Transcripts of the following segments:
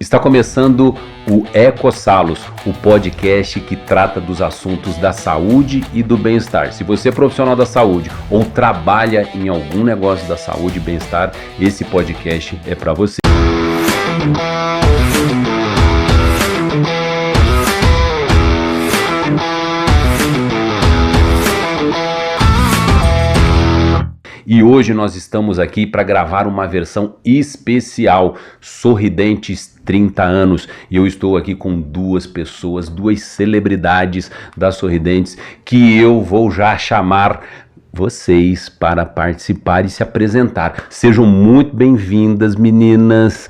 Está começando o EcoSalos, o podcast que trata dos assuntos da saúde e do bem-estar. Se você é profissional da saúde ou trabalha em algum negócio da saúde e bem-estar, esse podcast é para você. E hoje nós estamos aqui para gravar uma versão especial, Sorridentes 30 anos. E eu estou aqui com duas pessoas, duas celebridades da Sorridentes, que eu vou já chamar vocês para participar e se apresentar. Sejam muito bem-vindas, meninas,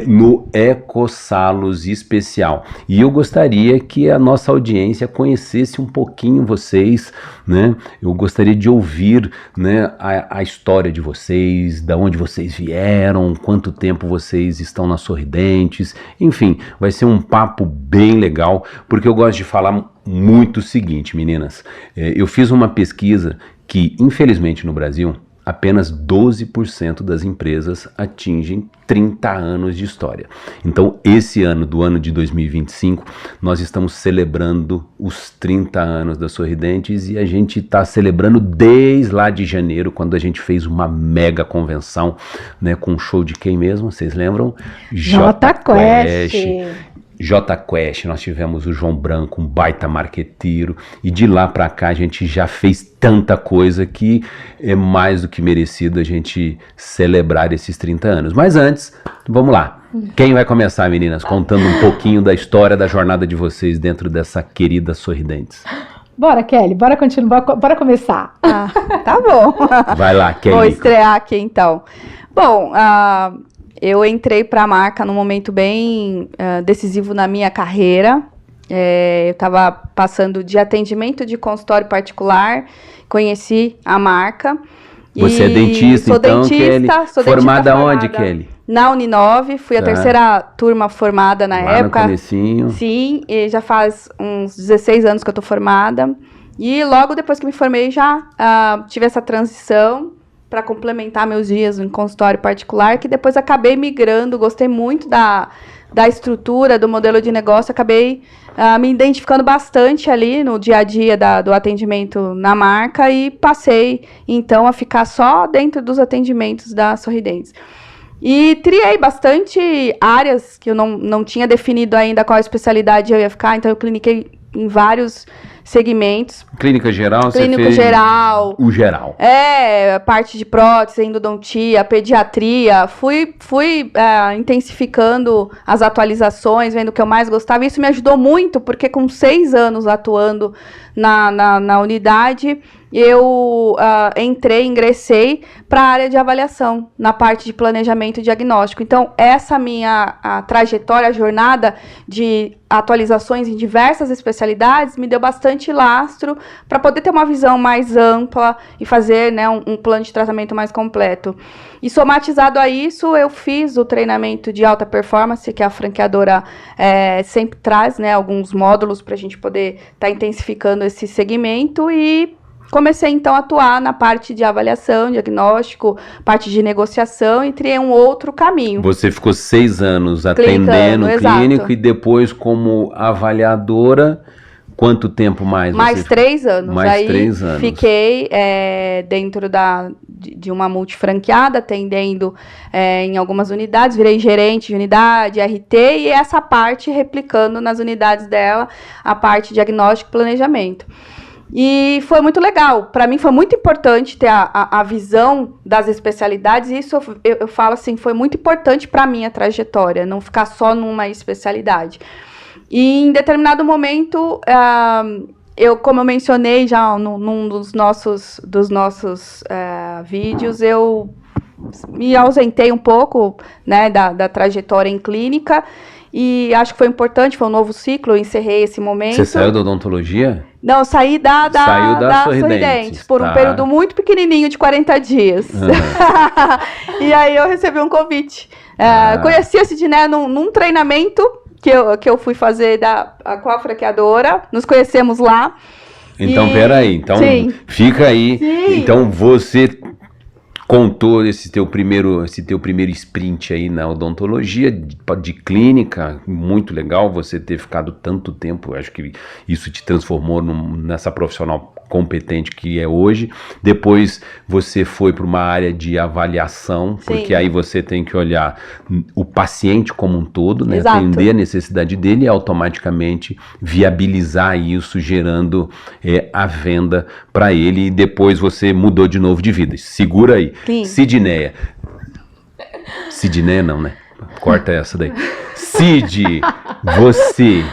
no EcoSalos especial. E eu gostaria que a nossa audiência conhecesse um pouquinho vocês, né? Eu gostaria de ouvir, né, a história de vocês, da onde vocês vieram, quanto tempo vocês estão na Sorridentes. Enfim, vai ser um papo bem legal, porque eu gosto de falar muito o seguinte, meninas. Eu fiz uma pesquisa que, infelizmente, no Brasil, apenas 12% das empresas atingem 30 anos de história. Então, esse ano, do ano de 2025, nós estamos celebrando os 30 anos da Sorridentes e a gente está celebrando desde lá de janeiro, quando a gente fez uma mega convenção, né, com um show de quem mesmo? Vocês lembram? Jota Quest. Jota Quest, nós tivemos o João Branco, um baita marqueteiro, e de lá pra cá a gente já fez tanta coisa que é mais do que merecido a gente celebrar esses 30 anos. Mas antes, vamos lá. Quem vai começar, meninas, contando um pouquinho da história da jornada de vocês dentro dessa querida Sorridentes? Bora, Kelly, bora continuar, bora começar. Tá bom. Vai lá, Kelly. Vou estrear aqui então. Bom, eu entrei para a marca num momento bem decisivo na minha carreira. Eu estava passando de atendimento de consultório particular, conheci a marca. Você é dentista, então, Kelly? Sou formada onde, Kelly? Na Uninove, fui a terceira turma formada na época. No comecinho. Sim, e já faz uns 16 anos que eu tô formada. E logo depois que me formei já tive essa transição para complementar meus dias em consultório particular, que depois acabei migrando, gostei muito da estrutura, do modelo de negócio, acabei me identificando bastante ali no dia a dia do atendimento na marca e passei, então, a ficar só dentro dos atendimentos da Sorridentes. E triei bastante áreas que eu não tinha definido ainda qual especialidade eu ia ficar, então eu cliniquei em vários segmentos. Clínica geral, Clínico você fez geral. O geral. Parte de prótese, endodontia, pediatria. Fui intensificando as atualizações, vendo o que eu mais gostava. Isso me ajudou muito, porque com 6 anos atuando na unidade, eu ingressei para a área de avaliação, na parte de planejamento e diagnóstico. Então, essa minha trajetória, a jornada de atualizações em diversas especialidades me deu bastante lastro para poder ter uma visão mais ampla e fazer, né, um plano de tratamento mais completo. E somatizado a isso, eu fiz o treinamento de alta performance, que a franqueadora sempre traz, né, alguns módulos para a gente poder estar intensificando esse segmento e comecei, então, a atuar na parte de avaliação, diagnóstico, parte de negociação e triei um outro caminho. Você ficou 6 anos atendendo o clínico e depois como avaliadora, quanto tempo mais? Mais 3 anos. Mais 3 anos. Fiquei dentro de uma multifranqueada, atendendo em algumas unidades, virei gerente de unidade, RT, e essa parte replicando nas unidades dela, a parte de diagnóstico e planejamento. E foi muito legal. Para mim foi muito importante ter a visão das especialidades, e isso eu falo assim, foi muito importante para a minha trajetória, não ficar só numa especialidade. E em determinado momento, como eu mencionei já num dos nossos vídeos, eu me ausentei um pouco, né, da trajetória em clínica, e acho que foi importante, foi um novo ciclo, eu encerrei esse momento. Você saiu da odontologia? Não, eu saí da Sorridentes por um período muito pequenininho de 40 dias. E aí eu recebi um convite. Conheci a Sidney num treinamento que eu fui fazer com a franqueadora, nos conhecemos lá. Então, peraí, então, sim, fica aí. Sim. Então, você contou esse teu primeiro sprint aí na odontologia de clínica, muito legal você ter ficado tanto tempo, acho que isso te transformou nessa profissional competente que é hoje. Depois você foi para uma área de avaliação, porque aí você tem que olhar o paciente como um todo, né? Atender a necessidade dele e automaticamente viabilizar isso, gerando a venda para ele, e depois você mudou de novo de vida. Segura aí. Sim. Sidneia não, né? Corta essa daí. Cid, você,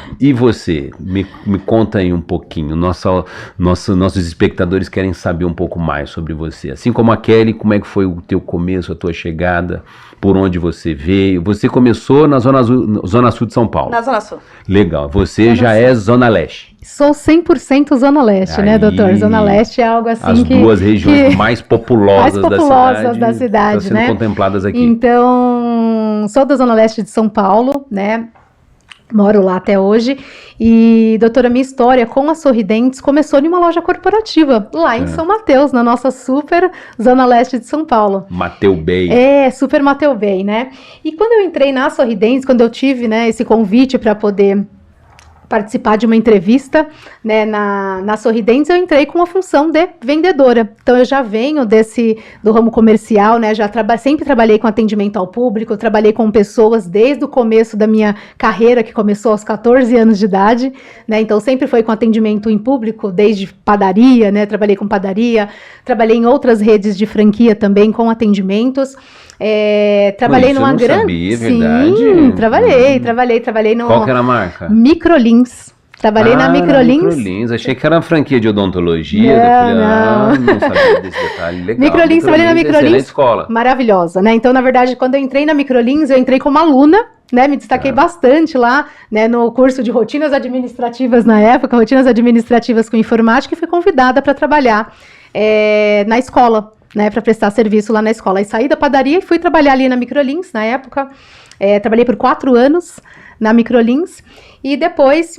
me conta aí um pouquinho. Nossos espectadores querem saber um pouco mais sobre você. Assim como a Kelly, como é que foi o teu começo, a tua chegada, por onde você veio? Você começou na Zona Sul de São Paulo. Na Zona Sul. Legal. Você já é Zona Leste. Sou 100% Zona Leste, né, doutor? Zona Leste é algo assim as duas regiões mais populosas da cidade, estão sendo contempladas aqui. Então, sou da Zona Leste de São Paulo, né? Moro lá até hoje. E, doutora, minha história com a Sorridentes começou em uma loja corporativa, lá em São Mateus, na nossa super Zona Leste de São Paulo. Mateu Bay. Super Mateu Bay, né? E quando eu entrei na Sorridentes, quando eu tive, né, esse convite para poder participar de uma entrevista, né, na Sorridentes, eu entrei com a função de vendedora. Então, eu já venho do ramo comercial, né, sempre trabalhei com atendimento ao público, trabalhei com pessoas desde o começo da minha carreira, que começou aos 14 anos de idade, né, então sempre foi com atendimento em público, desde padaria, né, trabalhei com padaria, trabalhei em outras redes de franquia também com atendimentos. Trabalhei numa grande. Verdade. Sim, trabalhei no. Qual que era a marca? Microlins. Trabalhei na Microlins. Microlins, achei que era uma franquia de odontologia. Não sabia desse detalhe. Legal. Microlins, trabalhei na Microlins. Escola. Maravilhosa, né? Então, na verdade, quando eu entrei na Microlins, eu entrei como aluna, né? Me destaquei bastante lá, né? No curso de rotinas administrativas na época, rotinas administrativas com informática, e fui convidada para trabalhar na escola, né, para prestar serviço lá na escola. Aí saí da padaria e fui trabalhar ali na Microlins, na época. Trabalhei por 4 anos na Microlins e depois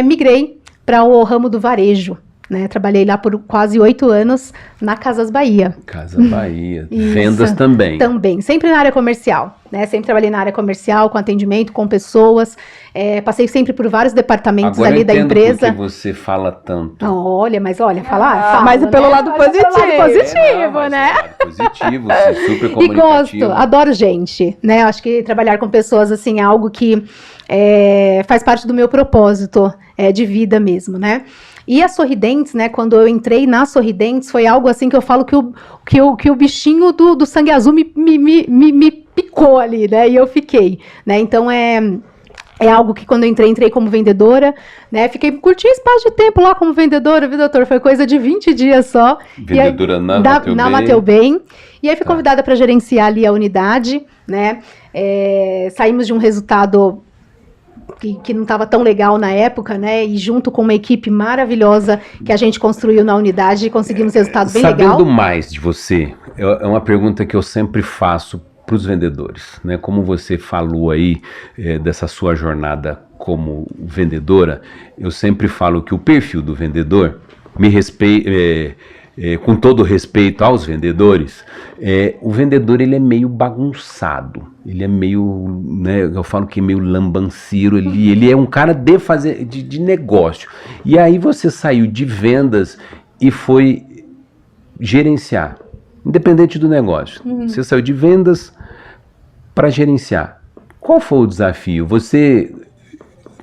migrei para o ramo do varejo, né? Trabalhei lá por quase 8 anos na Casas Bahia. Casas Bahia. Vendas também. Também, sempre na área comercial, né? Sempre trabalhei na área comercial, com atendimento, com pessoas. Passei sempre por vários departamentos ali da empresa. Agora eu entendo por que você fala tanto. Fala, mas é pelo lado positivo. Né? Positivo, você é super comunicativo. E gosto, adoro gente, né? Acho que trabalhar com pessoas, assim, é algo que faz parte do meu propósito de vida mesmo, né? E a Sorridentes, né, quando eu entrei na Sorridentes, foi algo assim que eu falo que o bichinho do sangue azul me picou ali, né, e eu fiquei, né, então é algo que quando eu entrei como vendedora, né, curti espaço de tempo lá como vendedora, viu, doutor? Foi coisa de 20 dias só. Vendedora na Mateu Bem. E aí fui convidada para gerenciar ali a unidade, né, saímos de um resultado que não estava tão legal na época, né? E junto com uma equipe maravilhosa que a gente construiu na unidade, conseguimos resultados bem legais. Sabendo mais de você, é uma pergunta que eu sempre faço para os vendedores, né? Como você falou aí dessa sua jornada como vendedora, eu sempre falo que o perfil do vendedor com todo respeito aos vendedores, o vendedor ele é meio bagunçado, ele é meio, né, eu falo que é meio lambanceiro, ele é um cara de negócio. E aí você saiu de vendas e foi gerenciar, independente do negócio. Você saiu de vendas para gerenciar. Qual foi o desafio? Você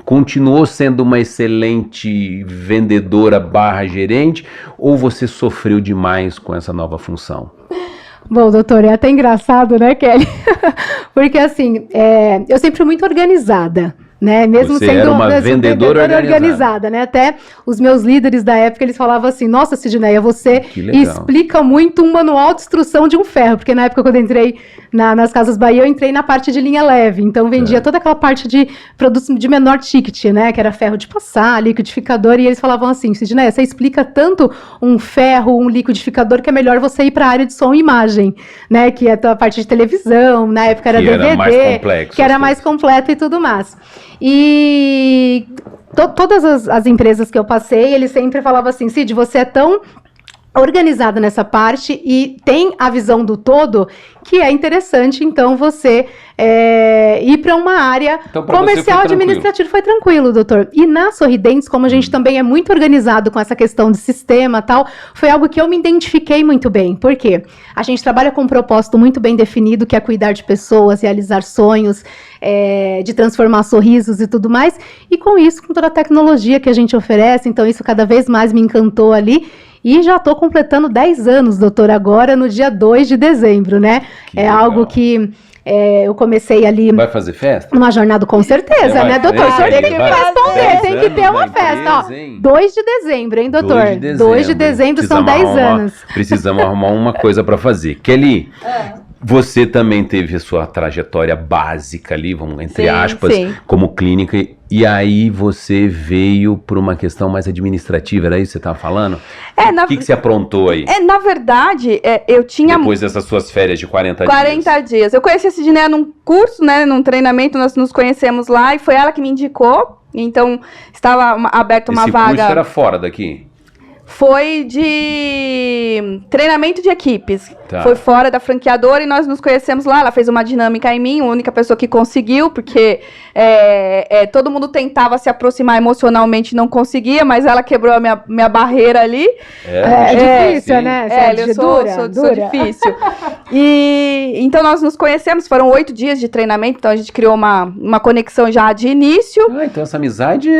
continuou sendo uma excelente vendedora / gerente, ou você sofreu demais com essa nova função? Bom, doutor, é até engraçado, né, Kelly? Porque assim, eu sempre fui muito organizada, né? Mesmo você sendo era uma vendedora organizada, né? Até os meus líderes da época, eles falavam assim: nossa, Sidneia, você explica muito um manual de instrução de um ferro, porque na época quando eu entrei nas Casas Bahia, eu entrei na parte de linha leve, então vendia toda aquela parte de produtos de menor ticket, né? Que era ferro de passar, liquidificador, e eles falavam assim: Sidneia, você explica tanto um ferro, um liquidificador, que é melhor você ir para a área de som e imagem, né? Que é a parte de televisão, na época era DVD, era mais complexo, que era mais completo e tudo mais. E todas as empresas que eu passei, eles sempre falavam assim: Cid, você é tão organizado nessa parte e tem a visão do todo, que é interessante, então, você ir para uma área Então, pra comercial, você foi administrativa. Foi tranquilo, doutor. E na Sorridentes, como a gente também é muito organizado com essa questão de sistema e tal, foi algo que eu me identifiquei muito bem. Por quê? A gente trabalha com um propósito muito bem definido, que é cuidar de pessoas, realizar sonhos, de transformar sorrisos e tudo mais. E com isso, com toda a tecnologia que a gente oferece, então isso cada vez mais me encantou ali. E já estou completando 10 anos, doutor, agora no dia 2 de dezembro, né? Que é legal. Algo que eu comecei ali... Vai fazer festa? Numa jornada, com certeza, né, doutor? O senhor tem que me responder, tem que ter uma festa, ó. 2 de dezembro, hein, doutor? 2 de dezembro são 10 anos. Precisamos arrumar uma coisa para fazer. Kelly, você também teve a sua trajetória básica ali, vamos entre aspas, como clínica, e aí você veio por uma questão mais administrativa, era isso que você estava falando? O que você aprontou aí? Na verdade, eu tinha... Depois dessas suas férias de 40 dias. Eu conheci a Sidneia num curso, né, num treinamento, nós nos conhecemos lá, e foi ela que me indicou, então estava aberta uma vaga... Esse curso era fora daqui? Foi de treinamento de equipes. Tá. Foi fora da franqueadora e nós nos conhecemos lá. Ela fez uma dinâmica em mim, a única pessoa que conseguiu, porque todo mundo tentava se aproximar emocionalmente e não conseguia, mas ela quebrou a minha barreira ali. Difícil, sim. né? Eu sou difícil. E então nós nos conhecemos, foram 8 dias de treinamento, então a gente criou uma conexão já de início. Então essa amizade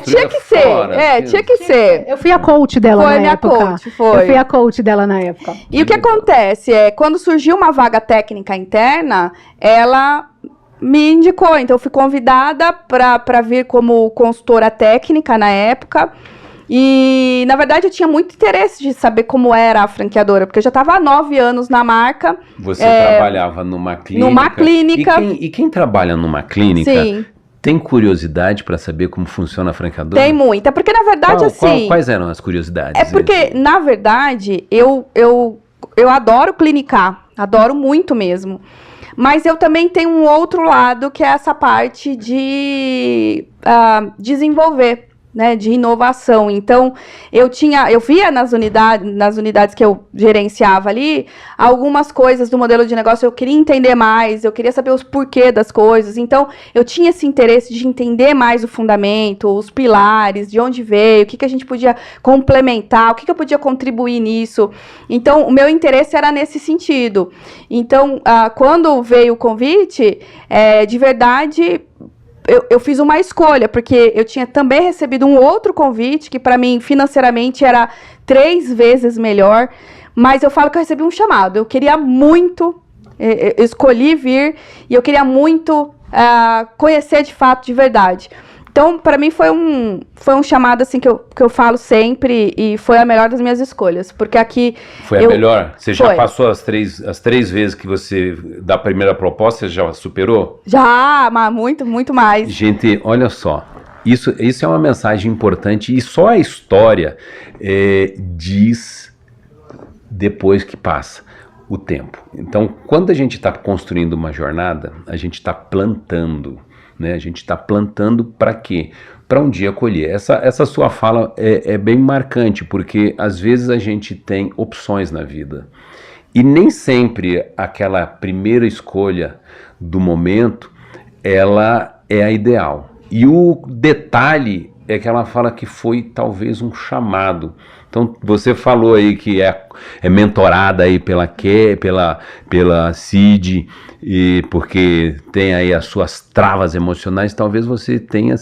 tinha que ser. Tinha que ser. Eu fui a coach dela na época. Coach, foi. Eu fui a coach dela na época. E o que acontece quando surgiu uma vaga técnica interna, ela me indicou. Então, eu fui convidada para vir como consultora técnica na época. E, na verdade, eu tinha muito interesse de saber como era a franqueadora, porque eu já estava há 9 anos na marca. Você trabalhava numa clínica? Numa clínica. E quem trabalha numa clínica... Sim. Tem curiosidade para saber como funciona a franqueadora? Tem muita, porque na verdade quais eram as curiosidades? É porque, na verdade, eu adoro clinicar, adoro muito mesmo. Mas eu também tenho um outro lado, que é essa parte de desenvolver, né, de inovação. Então, eu via nas unidades que eu gerenciava ali, algumas coisas do modelo de negócio eu queria entender mais, eu queria saber os porquês das coisas. Então, eu tinha esse interesse de entender mais o fundamento, os pilares, de onde veio, o que a gente podia complementar, o que eu podia contribuir nisso. Então, o meu interesse era nesse sentido. Então, quando veio o convite, de verdade... Eu fiz uma escolha, porque eu tinha também recebido um outro convite, que para mim, financeiramente, era 3 vezes melhor, mas eu falo que eu recebi um chamado. Eu queria muito, eu escolhi vir, e eu queria muito conhecer de fato, de verdade. Então, para mim, foi um chamado, assim, que eu falo sempre, e foi a melhor das minhas escolhas, porque aqui... Foi a melhor? Você já passou as três vezes que você, da primeira proposta, você já superou? Já, mas muito, muito mais. Gente, olha só, isso é uma mensagem importante, e só a história diz depois que passa o tempo. Então, quando a gente está construindo uma jornada, a gente está plantando, né? A gente está plantando para quê? Para um dia colher. Essa sua fala é bem marcante, porque às vezes a gente tem opções na vida. E nem sempre aquela primeira escolha do momento, ela é a ideal. E o detalhe é que ela fala que foi talvez um chamado. Então, você falou aí que é mentorada aí pela Cid, e porque tem aí as suas travas emocionais, talvez você tenha,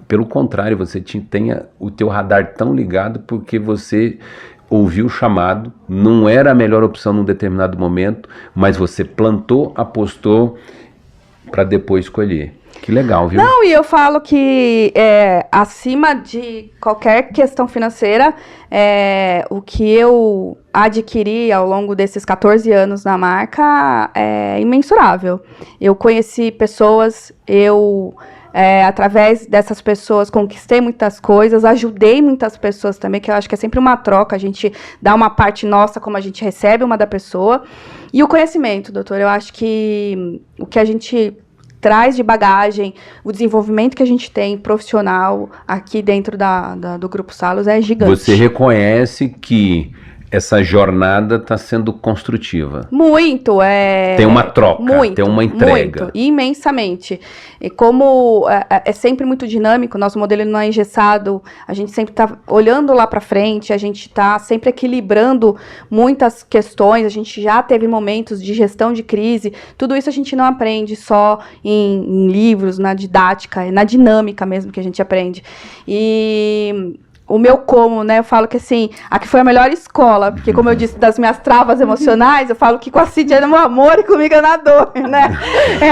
pelo contrário, você tenha o teu radar tão ligado porque você ouviu o chamado, não era a melhor opção num determinado momento, mas você plantou, apostou para depois colher. Que legal, viu? Não, e eu falo que acima de qualquer questão financeira, o que eu adquiri ao longo desses 14 anos na marca é imensurável. Eu conheci pessoas, através dessas pessoas, conquistei muitas coisas, ajudei muitas pessoas também, que eu acho que é sempre uma troca, a gente dá uma parte nossa como a gente recebe uma da pessoa. E o conhecimento, doutor, eu acho que o que a gente traz de bagagem, o desenvolvimento que a gente tem profissional aqui dentro do Grupo Salos é gigante. Você reconhece que essa jornada está sendo construtiva? Muito, Tem uma troca, muito, tem uma entrega. Muito, imensamente. E como é sempre muito dinâmico, nosso modelo não é engessado, a gente sempre está olhando lá para frente, a gente está sempre equilibrando muitas questões, a gente já teve momentos de gestão de crise, tudo isso a gente não aprende só em livros, na didática, é na dinâmica mesmo que a gente aprende. E o meu como, né, eu falo que assim, aqui foi a melhor escola, porque como eu disse, das minhas travas emocionais, eu falo que com a Cid é no amor e comigo é na dor, né?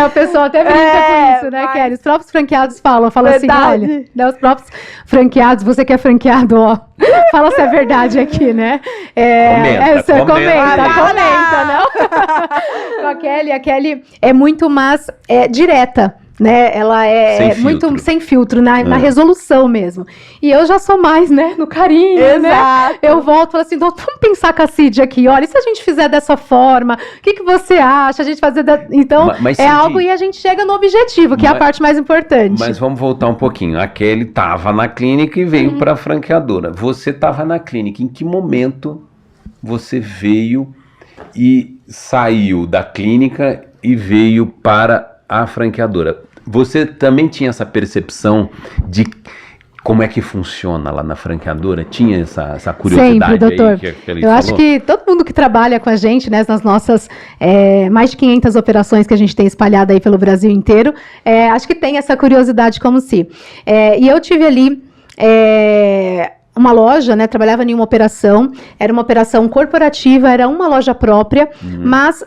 O pessoal até brinca com isso, né, Kelly? Os próprios franqueados falam assim, olha, né, os próprios franqueados, você que é franqueado, ó, fala se é verdade aqui, né? Comenta, não? A Kelly é muito mais direta, né, ela é muito sem filtro na resolução mesmo. E eu já sou mais, né, no carinho, exato, né? Eu volto e falo assim, doutor, vamos pensar com a Cid aqui, olha, e se a gente fizer dessa forma, o que você acha? A gente fazer então, mas Cid, algo e a gente chega no objetivo, que é a parte mais importante. Mas vamos voltar um pouquinho. A Kelly estava na clínica e veio para a franqueadora. Você estava na clínica, em que momento você veio e saiu da clínica e veio para a franqueadora? Você também tinha essa percepção de como é que funciona lá na franqueadora? Tinha essa curiosidade? Sempre, doutor. Aí que ele Eu acho que todo mundo que trabalha com a gente, né, nas nossas mais de 500 operações que a gente tem espalhada aí pelo Brasil inteiro, acho que tem essa curiosidade como se. E eu tive ali uma loja, né, trabalhava em uma operação, era uma operação corporativa, era uma loja própria, mas,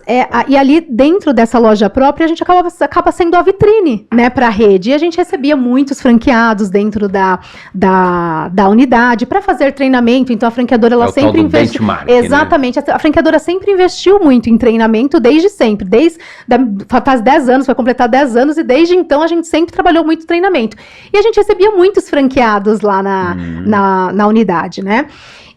e ali dentro dessa loja própria, a gente acaba sendo a vitrine, né, para a rede, e a gente recebia muitos franqueados dentro da unidade, para fazer treinamento, então a franqueadora, ela sempre investiu, exatamente, né? A franqueadora sempre investiu muito em treinamento, desde sempre, faz 10 anos, vai completar 10 anos, e desde então a gente sempre trabalhou muito treinamento, e a gente recebia muitos franqueados lá na unidade, né?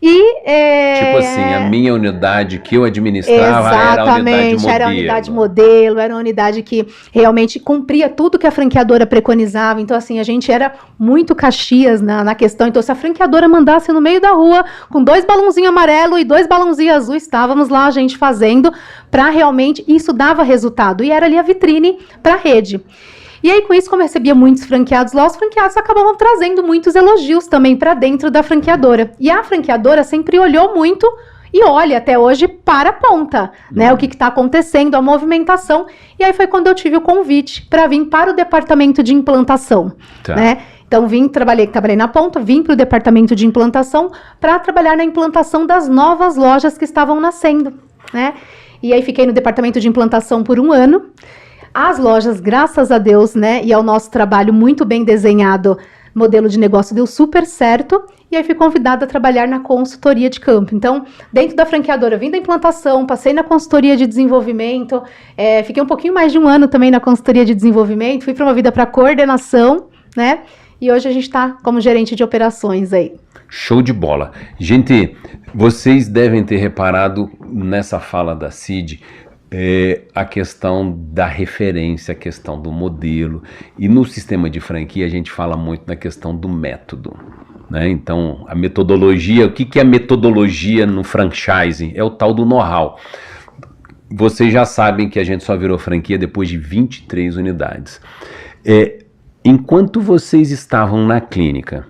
Tipo assim, a minha unidade que eu administrava era a unidade modelo. Era a unidade modelo, era uma unidade que realmente cumpria tudo que a franqueadora preconizava. Então, assim, a gente era muito Caxias na questão. Então, se a franqueadora mandasse no meio da rua com 2 balãozinhos amarelos e 2 balãozinhos azuis, estávamos lá a gente fazendo para realmente, isso dava resultado. E era ali a vitrine para a rede. E aí, com isso, como eu recebia muitos franqueados lá, os franqueados acabavam trazendo muitos elogios também para dentro da franqueadora. E a franqueadora sempre olhou muito e olha até hoje para a ponta, né? O que está acontecendo, a movimentação. E aí foi quando eu tive o convite para vir para o departamento de implantação, né? Então, trabalhei na ponta, vim para o departamento de implantação para trabalhar na implantação das novas lojas que estavam nascendo, né? E aí fiquei no departamento de implantação por 1 ano. As lojas, graças a Deus, né, e ao nosso trabalho muito bem desenhado, modelo de negócio deu super certo, e aí fui convidada a trabalhar na consultoria de campo. Então, dentro da franqueadora, vim da implantação, passei na consultoria de desenvolvimento, fiquei um pouquinho mais de 1 ano também na consultoria de desenvolvimento, fui promovida para coordenação, né, e hoje a gente está como gerente de operações aí. Show de bola. Gente, vocês devem ter reparado nessa fala da Cid, a questão da referência, a questão do modelo. E no sistema de franquia a gente fala muito na questão do método, né? Então, a metodologia, o que é metodologia no franchising? É o tal do know-how. Vocês já sabem que a gente só virou franquia depois de 23 unidades. Enquanto vocês estavam na clínica,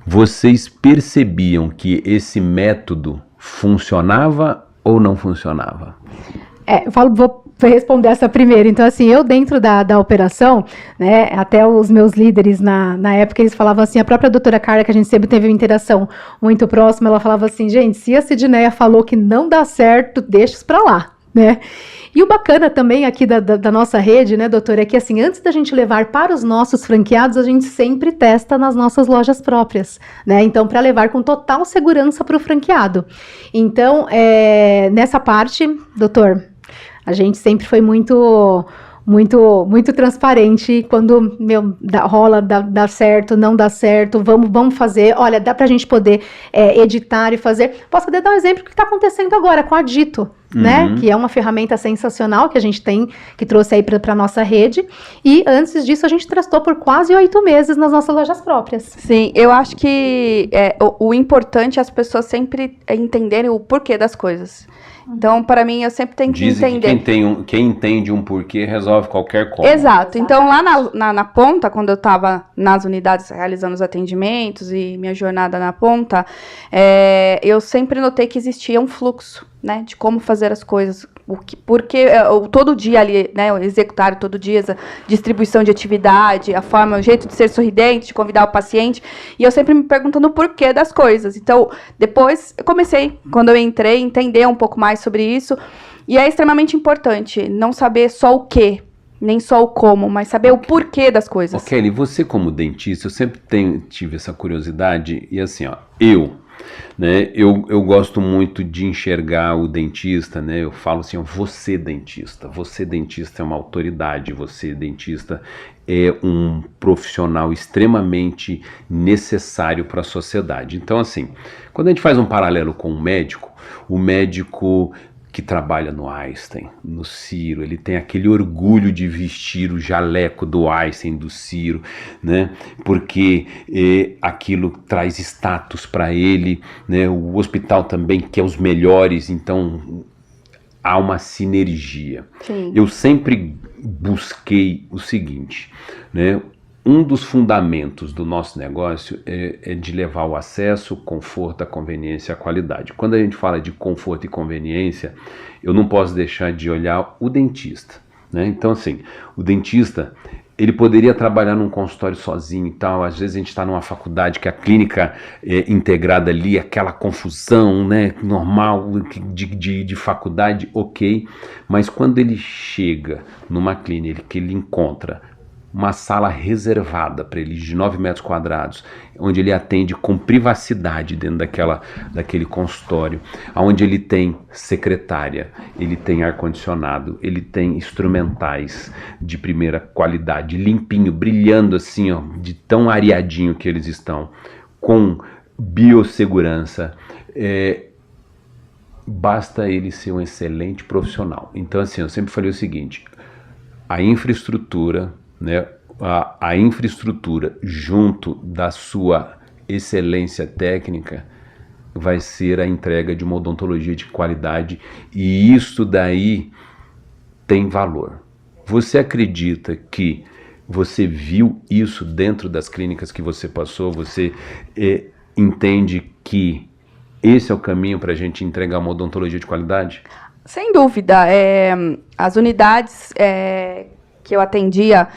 vocês percebiam que esse método funcionava ou não funcionava? Vou responder essa primeiro. Então, assim, eu dentro da operação, né, até os meus líderes na época, eles falavam assim, a própria doutora Carla, que a gente sempre teve uma interação muito próxima, ela falava assim, gente, se a Sidneia falou que não dá certo, deixa isso pra lá, né? E o bacana também aqui da nossa rede, né, doutora, é que assim, antes da gente levar para os nossos franqueados, a gente sempre testa nas nossas lojas próprias, né? Então, para levar com total segurança para o franqueado. Então, nessa parte, doutor, a gente sempre foi muito muito transparente, quando, rola, dá certo, não dá certo, vamos fazer, olha, dá pra gente poder editar e fazer. Posso poder dar um exemplo do que está acontecendo agora com a Dito, né, que é uma ferramenta sensacional que a gente que trouxe aí para a nossa rede, e antes disso a gente testou por quase 8 meses nas nossas lojas próprias. Sim, eu acho que o importante é as pessoas sempre entenderem o porquê das coisas. Então, para mim, eu sempre tenho que entender. Que quem entende um porquê resolve qualquer coisa. Exato. Então, lá na ponta, quando eu estava nas unidades realizando os atendimentos e minha jornada na ponta, eu sempre notei que existia um fluxo, né, de como fazer as coisas. Porque todo dia ali, né, o executário todo dia, essa distribuição de atividade, a forma, o jeito de ser sorridente, de convidar o paciente, e eu sempre me perguntando o porquê das coisas. Então, depois eu comecei, quando eu entrei, entender um pouco mais sobre isso, e é extremamente importante não saber só o quê, nem só o como, mas saber o porquê das coisas. Kelly, você como dentista, eu sempre tive essa curiosidade, e assim, ó, né, eu gosto muito de enxergar o dentista, né, eu falo assim, ó, você dentista é uma autoridade, você dentista é um profissional extremamente necessário para a sociedade. Então assim, quando a gente faz um paralelo com o médico que trabalha no Einstein, no Ciro, ele tem aquele orgulho de vestir o jaleco do Einstein, do Ciro, né? Porque aquilo traz status para ele, né? O hospital também quer os melhores, então há uma sinergia. Sim. Eu sempre busquei o seguinte, né? Um dos fundamentos do nosso negócio é de levar o acesso, o conforto, a conveniência e a qualidade. Quando a gente fala de conforto e conveniência, eu não posso deixar de olhar o dentista, né? Então, assim, o dentista, ele poderia trabalhar num consultório sozinho e tal. Às vezes a gente está numa faculdade que a clínica é integrada ali, aquela confusão, né, normal de faculdade, ok. Mas quando ele chega numa clínica que ele encontra uma sala reservada para ele de 9 metros quadrados, onde ele atende com privacidade dentro daquele consultório, onde ele tem secretária, ele tem ar-condicionado, ele tem instrumentais de primeira qualidade, limpinho, brilhando assim, ó, de tão areadinho que eles estão, com biossegurança, basta ele ser um excelente profissional. Então assim, eu sempre falei o seguinte, a infraestrutura, né, a infraestrutura junto da sua excelência técnica vai ser a entrega de uma odontologia de qualidade, e isso daí tem valor. Você acredita que você viu isso dentro das clínicas que você passou? Você entende que esse é o caminho para a gente entregar uma odontologia de qualidade? Sem dúvida. As unidades que eu atendia,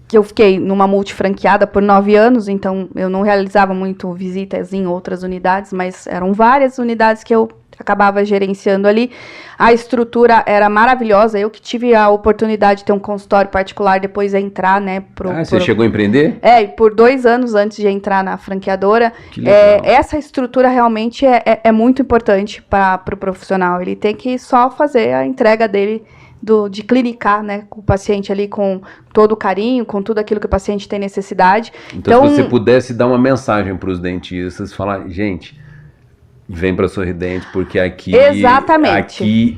que eu fiquei numa multifranqueada por 9 anos, então eu não realizava muito visitas em outras unidades, mas eram várias unidades que eu acabava gerenciando ali. A estrutura era maravilhosa, eu que tive a oportunidade de ter um consultório particular, depois entrar, né? Você chegou a empreender? Por 2 anos antes de entrar na franqueadora. Que legal. Essa estrutura realmente é muito importante para o profissional, ele tem que só fazer a entrega dele, de clinicar, né, com o paciente ali com todo o carinho, com tudo aquilo que o paciente tem necessidade. Então se você pudesse dar uma mensagem para os dentistas, falar, gente, vem para Sorridentes, porque aqui... Exatamente. Aqui,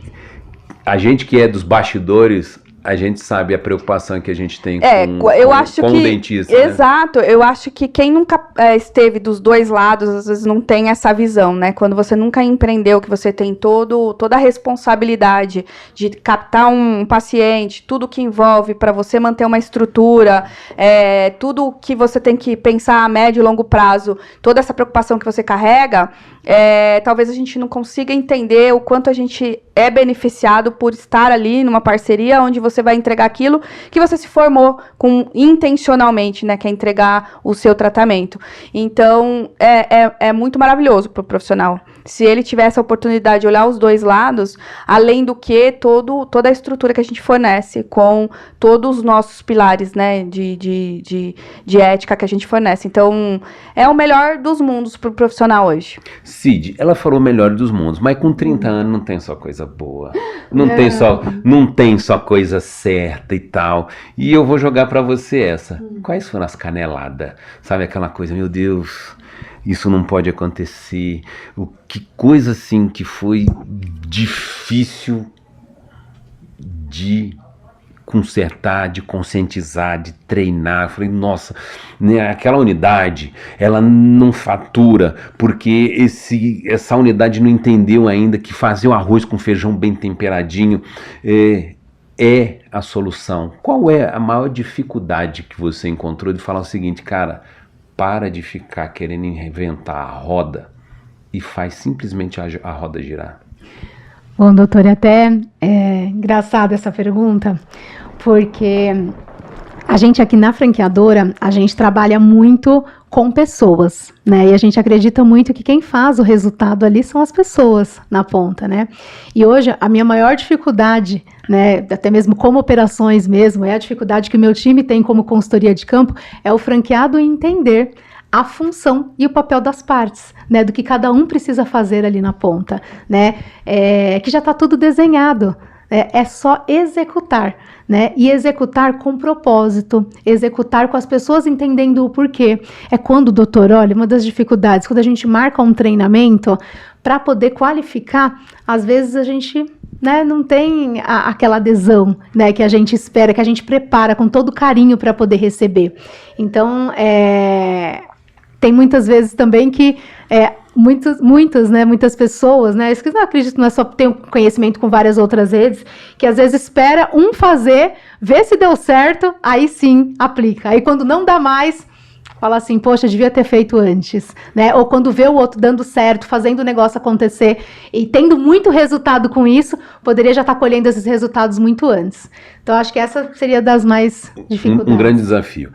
a gente que é dos bastidores, a gente sabe a preocupação que a gente tem com o dentista. Exato, né? Eu acho que quem nunca esteve dos dois lados, às vezes não tem essa visão, né? Quando você nunca empreendeu, que você tem toda a responsabilidade de captar um paciente, tudo que envolve para você manter uma estrutura, tudo que você tem que pensar a médio e longo prazo, toda essa preocupação que você carrega, talvez a gente não consiga entender o quanto a gente é beneficiado por estar ali numa parceria onde você vai entregar aquilo que você se formou intencionalmente, né, que é entregar o seu tratamento. Então, é muito maravilhoso para o profissional. Se ele tiver essa oportunidade de olhar os dois lados, além do que toda a estrutura que a gente fornece, com todos os nossos pilares, né, de ética que a gente fornece. Então, é o melhor dos mundos para o profissional hoje. Cid, ela falou o melhor dos mundos, mas com 30 anos não tem só coisa boa. Não tem só coisa certa e tal. E eu vou jogar para você essa. Quais foram as caneladas? Sabe aquela coisa, meu Deus, isso não pode acontecer. Que coisa assim que foi difícil de consertar, de conscientizar, de treinar. Eu falei, nossa, né, aquela unidade, ela não fatura, porque essa unidade não entendeu ainda que fazer o arroz com feijão bem temperadinho é a solução. Qual é a maior dificuldade que você encontrou de falar o seguinte, cara, para de ficar querendo inventar a roda e faz simplesmente a roda girar? Bom, doutor, até é engraçada essa pergunta, porque a gente aqui na franqueadora, a gente trabalha muito com pessoas, né? E a gente acredita muito que quem faz o resultado ali são as pessoas na ponta, né? E hoje a minha maior dificuldade, né, até mesmo como operações mesmo, é a dificuldade que o meu time tem como consultoria de campo, é o franqueado entender a função e o papel das partes, né, do que cada um precisa fazer ali na ponta, né, que já está tudo desenhado, é só executar, né, e executar com propósito, executar com as pessoas entendendo o porquê. É quando, doutor, olha, uma das dificuldades, quando a gente marca um treinamento para poder qualificar, às vezes a gente, né, não tem aquela adesão, né, que a gente espera, que a gente prepara com todo carinho para poder receber. Então, tem muitas vezes também que muitas pessoas, né, isso que eu acredito que não é só ter um conhecimento com várias outras redes, que às vezes espera um fazer, vê se deu certo, aí sim aplica. Aí quando não dá mais, fala assim, poxa, devia ter feito antes, né? Ou quando vê o outro dando certo, fazendo o negócio acontecer e tendo muito resultado com isso, poderia já estar colhendo esses resultados muito antes. Então, acho que essa seria das mais dificuldades. Um grande desafio.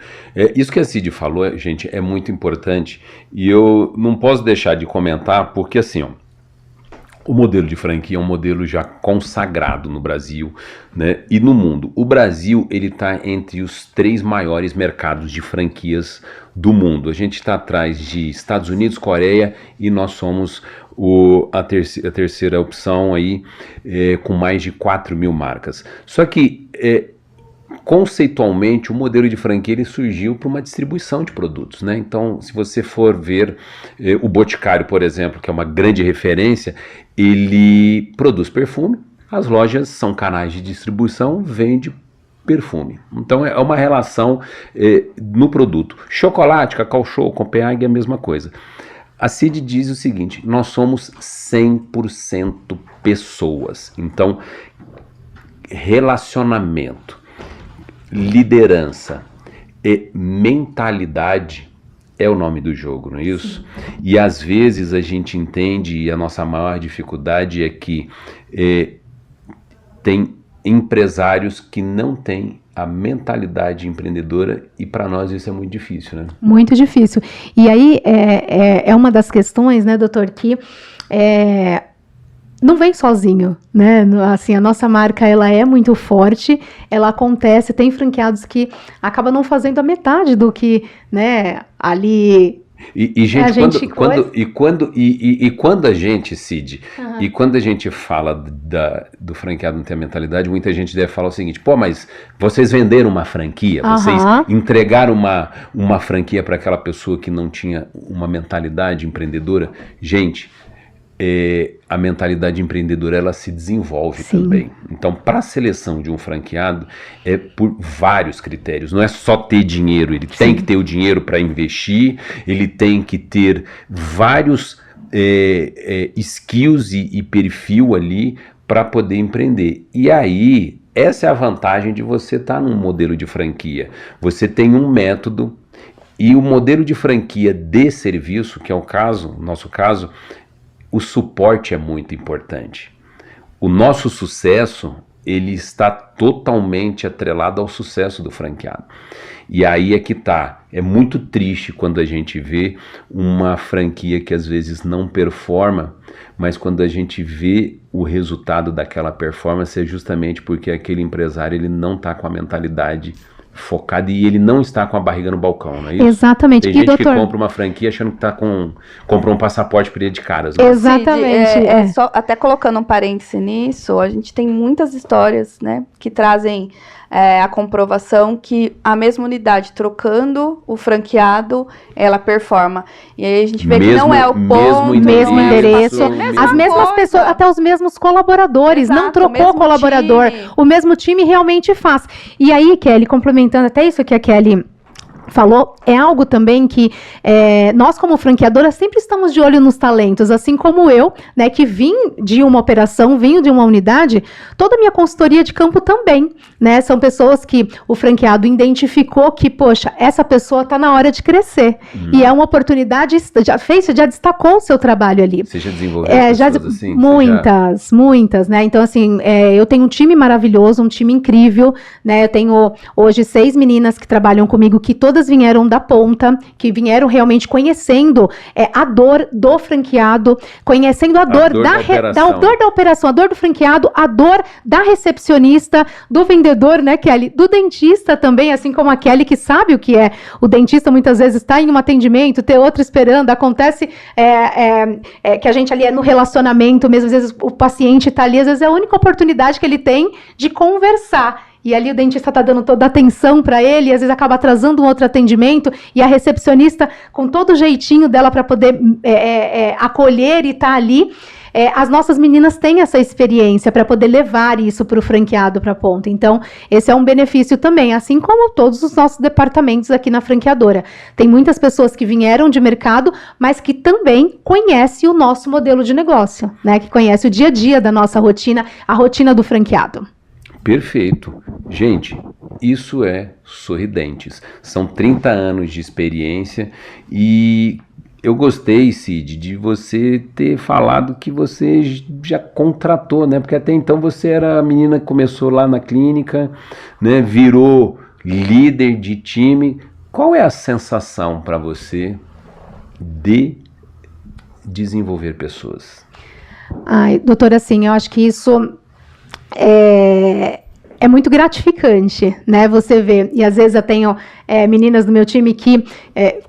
Isso que a Cid falou, gente, é muito importante e eu não posso deixar de comentar, porque assim, ó, o modelo de franquia é um modelo já consagrado no Brasil, né, e no mundo. O Brasil, ele está entre os 3 maiores mercados de franquias do mundo. A gente está atrás de Estados Unidos, Coreia e nós somos a terceira opção aí, com mais de 4.000 marcas. Só que conceitualmente o modelo de franquia ele surgiu para uma distribuição de produtos, né? Então, se você for ver o Boticário, por exemplo, que é uma grande referência, ele produz perfume, as lojas são canais de distribuição, vende perfume. Então é uma relação no produto. Chocolate, Cacau Show, Copenhague é a mesma coisa. A Cid diz o seguinte, nós somos 100% pessoas. Então, relacionamento, liderança e mentalidade é o nome do jogo, não é isso? Sim. E às vezes a gente entende, e a nossa maior dificuldade é que tem empresários que não têm a mentalidade empreendedora e para nós isso é muito difícil, né? Muito difícil. E aí é uma das questões, né, doutor, que não vem sozinho, né? Assim, a nossa marca, ela é muito forte, ela acontece, tem franqueados que acabam não fazendo a metade do que, né, ali... Gente, quando a gente, Cid, e quando a gente fala do franqueado não ter a mentalidade, muita gente deve falar o seguinte, pô, mas vocês venderam uma franquia, vocês entregaram uma franquia para aquela pessoa que não tinha uma mentalidade empreendedora. Gente, a mentalidade empreendedora ela se desenvolve também. Então, para a seleção de um franqueado, é por vários critérios. Não é só ter dinheiro, ele tem que ter o dinheiro para investir, ele tem que ter vários skills e perfil ali para poder empreender. E aí, essa é a vantagem de você estar num modelo de franquia. Você tem um método e o modelo de franquia de serviço, que é o caso, nosso caso, o suporte é muito importante. O nosso sucesso, ele está totalmente atrelado ao sucesso do franqueado. E aí é que tá. É muito triste quando a gente vê uma franquia que às vezes não performa, mas quando a gente vê o resultado daquela performance é justamente porque aquele empresário ele não está com a mentalidade focado e ele não está com a barriga no balcão, não é isso? Exatamente. Tem E, gente doutor, que compra uma franquia achando que comprou um passaporte para ir de caras. Né? exatamente. Cid, só, até colocando um parêntese nisso, a gente tem muitas histórias, né, que trazem a comprovação que a mesma unidade, trocando o franqueado, ela performa. E aí a gente vê que não é o ponto, mesmo endereço, as mesmas coisa. pessoas, até os mesmos colaboradores, Exato, não trocou o o colaborador, time. o mesmo time realmente faz. E aí, Kelly, complementando até isso que a Kelly falou, é algo também que nós como franqueadora sempre estamos de olho nos talentos, assim como eu, né, que vim de uma operação, vim de uma unidade, toda a minha consultoria de campo também, né, são pessoas que o franqueado identificou que, poxa, essa pessoa está na hora de crescer, e é uma oportunidade, já destacou o seu trabalho ali. Você já desenvolveu pessoas assim? Muitas, né, então assim, eu tenho um time maravilhoso, um time incrível, né, eu tenho hoje 6 meninas que trabalham comigo, que todas vieram da ponta, que vieram realmente conhecendo a dor do franqueado, conhecendo a dor da operação, a dor do franqueado, a dor da recepcionista, do vendedor, né, Kelly, do dentista também, assim como a Kelly, que sabe o que é. O dentista muitas vezes está em um atendimento, ter outro esperando, acontece que a gente ali é no relacionamento mesmo, às vezes o paciente está ali, às vezes é a única oportunidade que ele tem de conversar. E ali o dentista está dando toda a atenção para ele, e às vezes acaba atrasando um outro atendimento, e a recepcionista, com todo o jeitinho dela para poder acolher e estar ali, as nossas meninas têm essa experiência para poder levar isso para o franqueado para a ponta. Então, esse é um benefício também, assim como todos os nossos departamentos aqui na franqueadora. Tem muitas pessoas que vieram de mercado, mas que também conhecem o nosso modelo de negócio, né? Que conhece o dia a dia da nossa rotina, a rotina do franqueado. Perfeito. Gente, isso é Sorridentes. São 30 anos de experiência e eu gostei, Cid, de você ter falado que você já contratou, né? Porque até então você era a menina que começou lá na clínica, né? Virou líder de time. Qual é a sensação para você de desenvolver pessoas? Ai, doutora, assim, eu acho que isso é muito gratificante, né, você vê, e às vezes eu tenho meninas do meu time que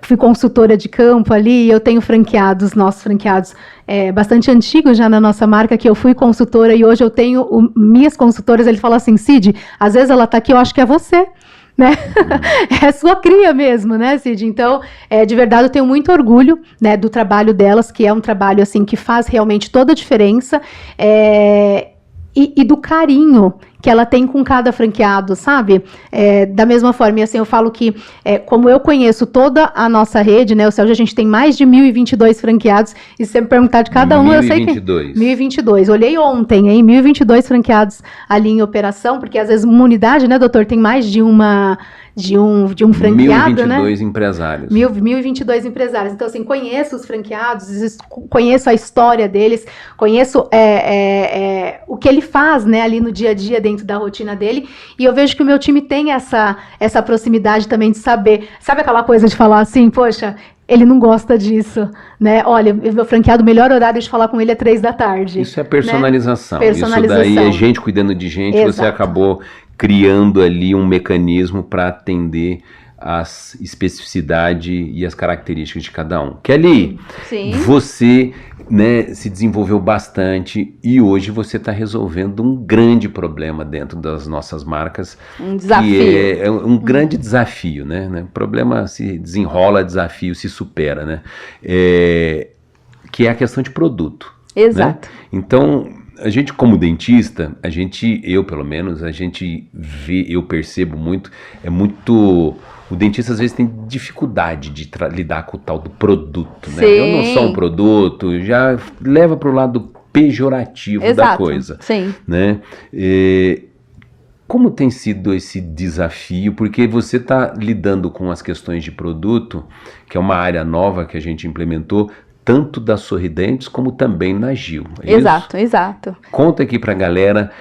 fui consultora de campo ali, e eu tenho nossos franqueados bastante antigos já na nossa marca, que eu fui consultora, e hoje eu tenho minhas consultoras, ele fala assim, Cid, às vezes ela tá aqui, eu acho que é você, né? É sua cria mesmo, né, Cid? Então, de verdade, eu tenho muito orgulho, né, do trabalho delas, que é um trabalho, assim, que faz realmente toda a diferença, e do carinho que ela tem com cada franqueado, sabe? Da mesma forma, e assim, eu falo que, como eu conheço toda a nossa rede, né, ou seja, a gente tem mais de 1.022 franqueados, e se você me perguntar de cada um, eu sei que... 1.022. Olhei ontem, hein? 1.022 franqueados ali em operação, porque às vezes uma unidade, né, doutor, tem mais de um franqueado, 1.022 né? empresários. 1.022 empresários. Então, assim, conheço os franqueados, conheço a história deles, conheço o que ele faz, né, ali no dia a dia, dentro da rotina dele, e eu vejo que o meu time tem essa proximidade também de saber, sabe aquela coisa de falar assim, poxa, ele não gosta disso, né? Olha, meu franqueado, o melhor horário de falar com ele é 3 da tarde. Isso é personalização. Né? Personalização. Isso daí é gente cuidando de gente. Exato. Você acabou criando ali um mecanismo para atender as especificidades e as características de cada um. Kelly, sim. Você, né, se desenvolveu bastante e hoje você está resolvendo um grande problema dentro das nossas marcas. Um desafio. Que é um grande desafio, né? O problema se desenrola, desafio se supera, né? Que é a questão de produto. Exato. Né? Então, a gente como dentista, eu pelo menos, a gente vê, eu percebo muito, o dentista às vezes tem dificuldade de lidar com o tal do produto, né? Eu não sou um produto, já leva para o lado pejorativo da coisa. Sim. Né? Como tem sido esse desafio? Porque você está lidando com as questões de produto, que é uma área nova que a gente implementou, tanto da Sorridentes como também na Gil. Exato, isso? Exato. Conta aqui pra galera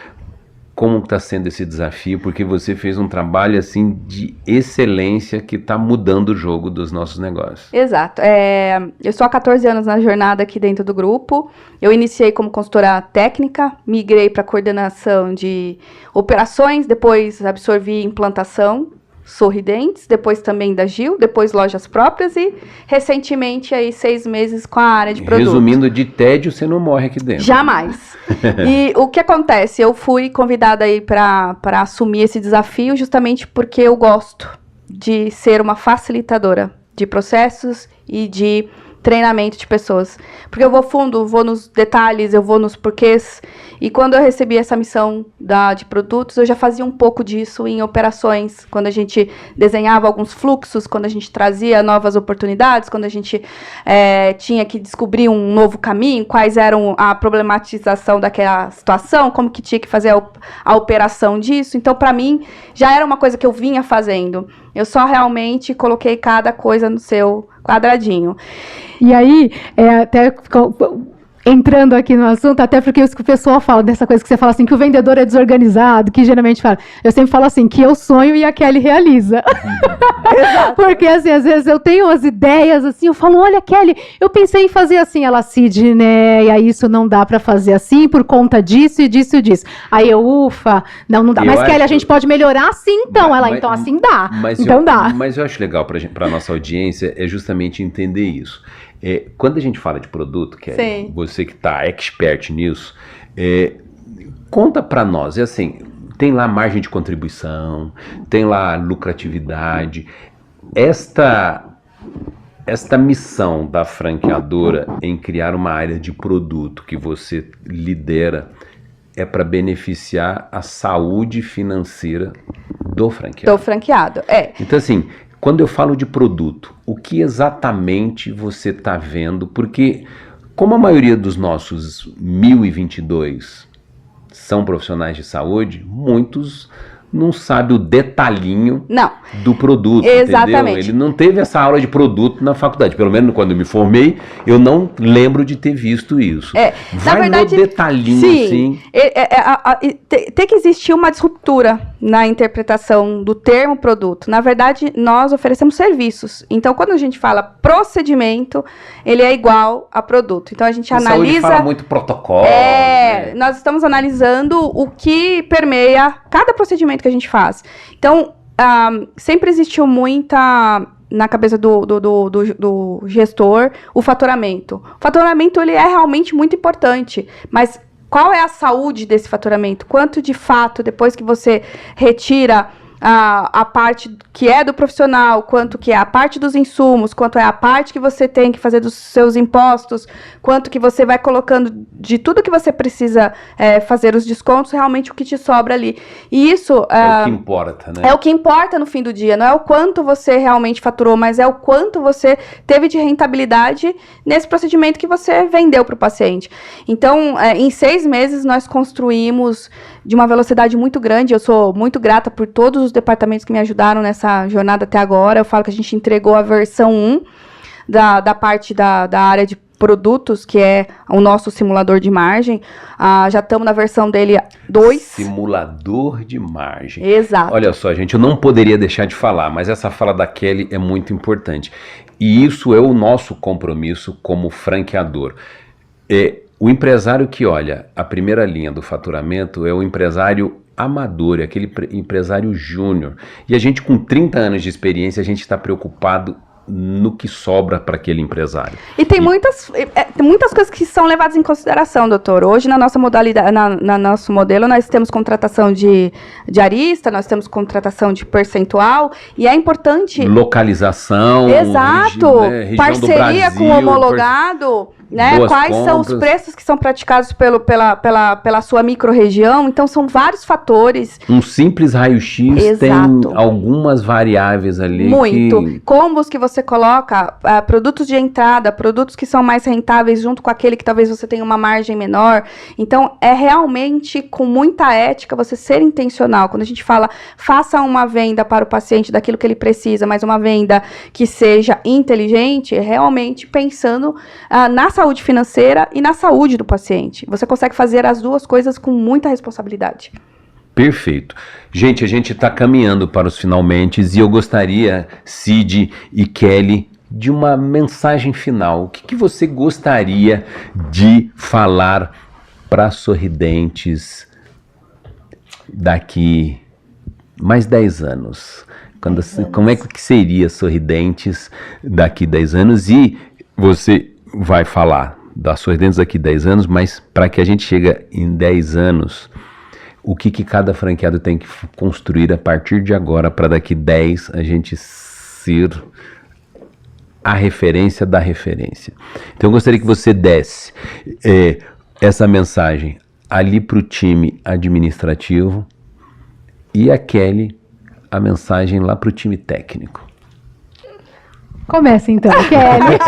como está sendo esse desafio, porque você fez um trabalho assim de excelência que está mudando o jogo dos nossos negócios. Exato. Eu estou há 14 anos na jornada aqui dentro do grupo. Eu iniciei como consultora técnica, migrei para coordenação de operações, depois absorvi implantação. Sorridentes, depois também da Gil, depois lojas próprias e recentemente aí 6 meses com a área de produto. Resumindo, de tédio você não morre aqui dentro. Jamais. E o que acontece? Eu fui convidada aí para assumir esse desafio justamente porque eu gosto de ser uma facilitadora de processos e de treinamento de pessoas. Porque eu vou fundo, vou nos detalhes, eu vou nos porquês. E quando eu recebi essa missão de produtos, eu já fazia um pouco disso em operações, quando a gente desenhava alguns fluxos, quando a gente trazia novas oportunidades, quando a gente tinha que descobrir um novo caminho, quais eram a problematização daquela situação, como que tinha que fazer a operação disso. Então, para mim, já era uma coisa que eu vinha fazendo. Eu só realmente coloquei cada coisa no seu quadradinho. E aí, até entrando aqui no assunto, até porque o pessoal fala dessa coisa que você fala assim, que o vendedor é desorganizado, que geralmente fala, eu sempre falo assim, que eu sonho e a Kelly realiza. Exato. Porque assim, às vezes eu tenho as ideias assim, eu falo, olha Kelly, eu pensei em fazer assim, ela Sidneia, isso não dá pra fazer assim, por conta disso e disso e disso. Aí eu, ufa, não dá. Mas Kelly, a gente pode melhorar assim então, então assim dá, então dá. Mas eu acho legal pra nossa audiência é justamente entender isso. Quando a gente fala de produto, Kelly, você que está expert nisso, conta para nós, assim, tem lá margem de contribuição, tem lá lucratividade, esta missão da franqueadora em criar uma área de produto que você lidera é para beneficiar a saúde financeira do franqueado. Do franqueado, Então, assim, quando eu falo de produto, o que exatamente você está vendo? Porque, como a maioria dos nossos 1022 são profissionais de saúde, muitos não sabem o detalhinho do produto, exatamente. Entendeu? Ele não teve essa aula de produto na faculdade. Pelo menos quando eu me formei, eu não lembro de ter visto isso. Na verdade, no detalhinho, sim, assim. Tem que existir uma disruptura na interpretação do termo produto. Na verdade, nós oferecemos serviços. Então, quando a gente fala procedimento, ele é igual a produto. Então, a gente analisa... fala muito protocolo. Né? Nós estamos analisando o que permeia cada procedimento que a gente faz. Então, sempre existiu muita na cabeça do gestor o faturamento. O faturamento, ele é realmente muito importante, mas qual é a saúde desse faturamento? Quanto de fato, depois que você retira a parte que é do profissional, quanto que é a parte dos insumos, quanto é a parte que você tem que fazer dos seus impostos, quanto que você vai colocando de tudo que você precisa fazer os descontos, realmente o que te sobra ali. E isso... é o que importa, né? É o que importa no fim do dia, não é o quanto você realmente faturou, mas é o quanto você teve de rentabilidade nesse procedimento que você vendeu para o paciente. Então, em 6 meses, nós construímos de uma velocidade muito grande. Eu sou muito grata por todos os departamentos que me ajudaram nessa jornada até agora. Eu falo que a gente entregou a versão 1 da parte da área de produtos, que é o nosso simulador de margem. Já estamos na versão dele 2. Simulador de margem. Exato. Olha só, gente, eu não poderia deixar de falar, mas essa fala da Kelly é muito importante. E isso é o nosso compromisso como franqueador. O empresário que olha a primeira linha do faturamento é o empresário amador, é aquele empresário júnior. E a gente, com 30 anos de experiência, a gente está preocupado no que sobra para aquele empresário. E tem muitas coisas que são levadas em consideração, doutor. Hoje, na nossa modalidade, na nosso modelo, nós temos contratação de arista, nós temos contratação de percentual, e é importante... Localização. Exato. Região parceria do Brasil, com o homologado, né? Quais compras. São os preços que são praticados pela sua micro-região. Então, são vários fatores. Um simples raio-x tem algumas variáveis ali. Muito. Combos que você coloca, produtos de entrada, produtos que são mais rentáveis junto com aquele que talvez você tenha uma margem menor. Então, é realmente com muita ética você ser intencional. Quando a gente fala, faça uma venda para o paciente daquilo que ele precisa, mas uma venda que seja inteligente, é realmente pensando na saúde financeira e na saúde do paciente. Você consegue fazer as duas coisas com muita responsabilidade. Perfeito. Gente, a gente está caminhando para os finalmente e eu gostaria, Cid e Kelly, de uma mensagem final. O que você gostaria de falar para Sorridentes daqui mais 10 anos? Como é que seria Sorridentes daqui 10 anos? E você vai falar da Sorridentes daqui 10 anos, mas para que a gente chegue em 10 anos, o que cada franqueado tem que construir a partir de agora para daqui 10 a gente ser a referência da referência. Então eu gostaria que você desse essa mensagem ali para o time administrativo e a Kelly a mensagem lá para o time técnico. Começa então, Kelly.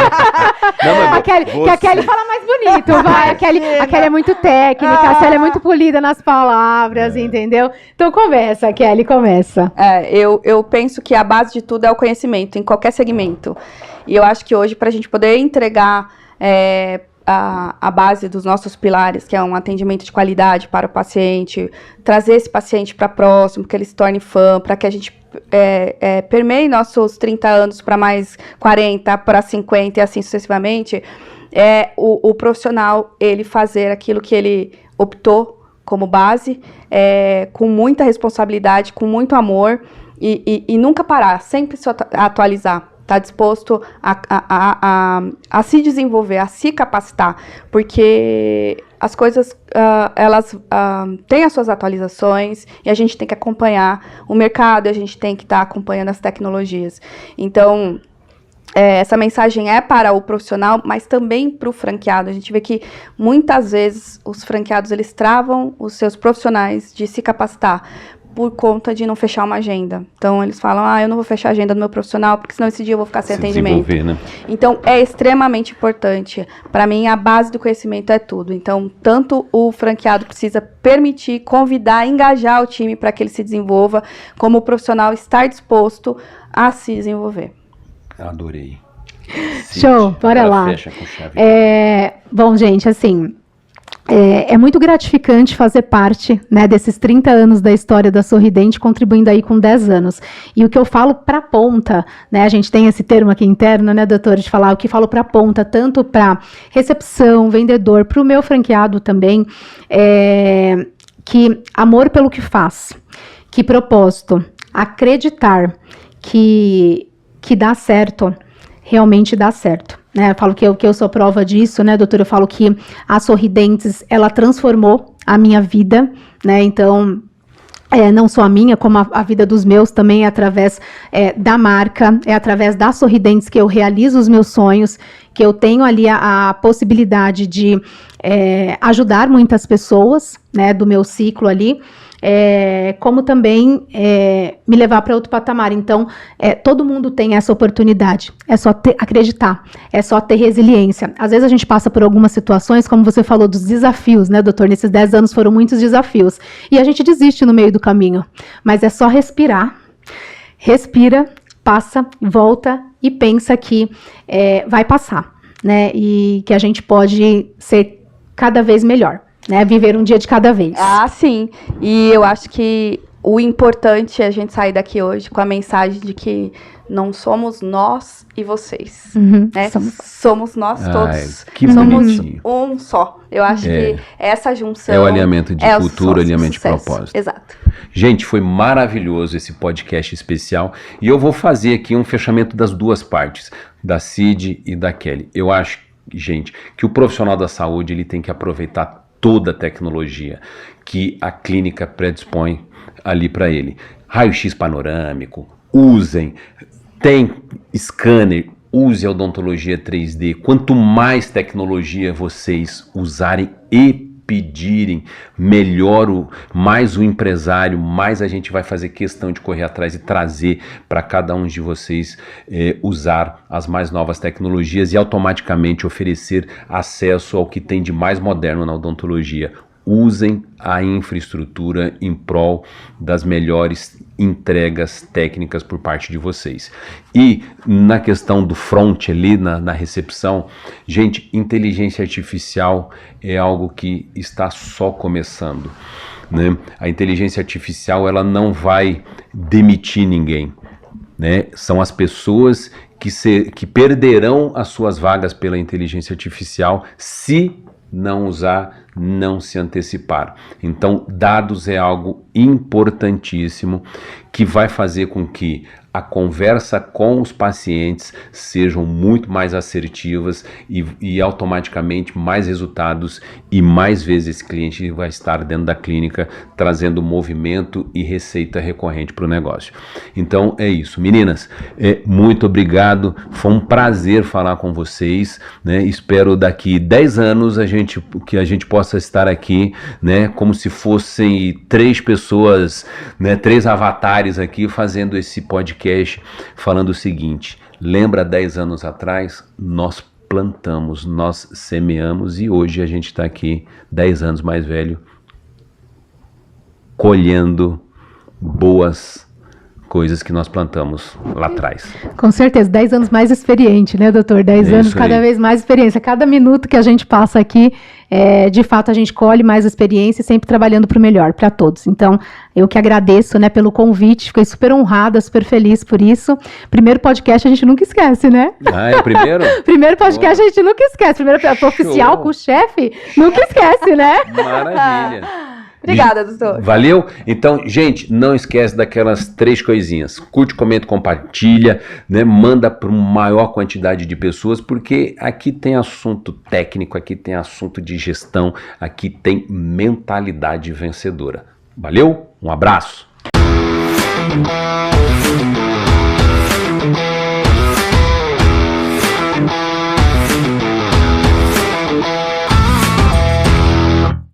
Que a Kelly fala mais bonito, vai. A Kelly é muito técnica, a Kelly é muito polida nas palavras, entendeu? Então começa, Kelly, começa. Eu penso que a base de tudo é o conhecimento, em qualquer segmento. E eu acho que hoje, para a gente poder entregar a base dos nossos pilares, que é um atendimento de qualidade para o paciente, trazer esse paciente para próximo, que ele se torne fã, para que a gente permeie nossos 30 anos para mais 40, para 50 e assim sucessivamente, o profissional, ele fazer aquilo que ele optou como base, com muita responsabilidade, com muito amor e nunca parar, sempre se atualizar. Está disposto a se desenvolver, a se capacitar, porque as coisas, elas têm as suas atualizações e a gente tem que acompanhar o mercado, a gente tem que estar acompanhando as tecnologias. Então, essa mensagem é para o profissional, mas também para o franqueado. A gente vê que muitas vezes os franqueados, eles travam os seus profissionais de se capacitar, por conta de não fechar uma agenda. Então, eles falam, eu não vou fechar a agenda do meu profissional, porque senão esse dia eu vou ficar sem atendimento. Né? Então, é extremamente importante. Para mim, a base do conhecimento é tudo. Então, tanto o franqueado precisa permitir, convidar, engajar o time para que ele se desenvolva, como o profissional estar disposto a se desenvolver. Adorei. Show, bora lá. Fecha com chave. Bom, gente, assim... É muito gratificante fazer parte, né, desses 30 anos da história da Sorridente, contribuindo aí com 10 anos. E o que eu falo para a ponta, né, a gente tem esse termo aqui interno, né, doutora, de falar o que falo para a ponta, tanto para recepção, vendedor, para o meu franqueado também, que amor pelo que faz, que propósito, acreditar que dá certo, realmente dá certo. Eu falo que eu sou prova disso, né, doutora? Eu falo que a Sorridentes, ela transformou a minha vida, né? Então, não só a minha, como a vida dos meus também, é através da marca, é através da Sorridentes que eu realizo os meus sonhos, que eu tenho ali a possibilidade de ajudar muitas pessoas, né, do meu ciclo ali, como também me levar para outro patamar. Então, todo mundo tem essa oportunidade, é só acreditar, é só ter resiliência. Às vezes a gente passa por algumas situações, como você falou, dos desafios, né, doutor? Nesses 10 anos foram muitos desafios, e a gente desiste no meio do caminho, mas é só respirar, respira, passa, volta e pensa que vai passar, né, e que a gente pode ser cada vez melhor. Né, viver um dia de cada vez. Sim. E eu acho que o importante é a gente sair daqui hoje com a mensagem de que não somos nós e vocês. Né? Somos nós todos. Que somos bonitinho. Um só. Eu acho que essa junção... É o alinhamento de cultura, o alinhamento de propósito. Exato. Gente, foi maravilhoso esse podcast especial. E eu vou fazer aqui um fechamento das duas partes, da Cid e da Kelly. Eu acho, gente, que o profissional da saúde ele tem que aproveitar toda a tecnologia que a clínica predispõe ali para ele. Raio-X panorâmico, usem. Tem scanner, use a odontologia 3D. Quanto mais tecnologia vocês usarem e pedirem, melhor, mais o empresário, mais a gente vai fazer questão de correr atrás e trazer para cada um de vocês usar as mais novas tecnologias e automaticamente oferecer acesso ao que tem de mais moderno na odontologia. Usem a infraestrutura em prol das melhores entregas técnicas por parte de vocês. E na questão do front ali, na recepção, gente, inteligência artificial é algo que está só começando, né? A inteligência artificial, ela não vai demitir ninguém, né? São as pessoas que perderão as suas vagas pela inteligência artificial se não usar, não se antecipar. Então, dados é algo importantíssimo que vai fazer com que a conversa com os pacientes sejam muito mais assertivas e automaticamente mais resultados e mais vezes esse cliente vai estar dentro da clínica trazendo movimento e receita recorrente para o negócio. Então é isso, meninas, muito obrigado, foi um prazer falar com vocês, né? Espero daqui 10 anos que a gente possa estar aqui, né, como se fossem 3 pessoas, né, 3 avatares aqui fazendo esse podcast falando o seguinte: lembra 10 anos atrás, nós plantamos, nós semeamos e hoje a gente está aqui 10 anos mais velho, colhendo boas coisas que nós plantamos lá atrás. Com certeza, 10 anos mais experiente, né, doutor? 10 anos cada vez mais experiência. Cada minuto que a gente passa aqui, de fato, a gente colhe mais experiência, sempre trabalhando para o melhor, para todos. Então, eu que agradeço, né, pelo convite, fiquei super honrada, super feliz por isso. Primeiro podcast a gente nunca esquece, né? Ah, é o primeiro? Primeiro podcast a gente nunca esquece. Primeiro oficial com o chefe, nunca esquece, né? Maravilha. Obrigada, doutor. Valeu? Então, gente, não esquece daquelas 3 coisinhas. Curte, comenta, compartilha, né? Manda para uma maior quantidade de pessoas, porque aqui tem assunto técnico, aqui tem assunto de gestão, aqui tem mentalidade vencedora. Valeu? Um abraço.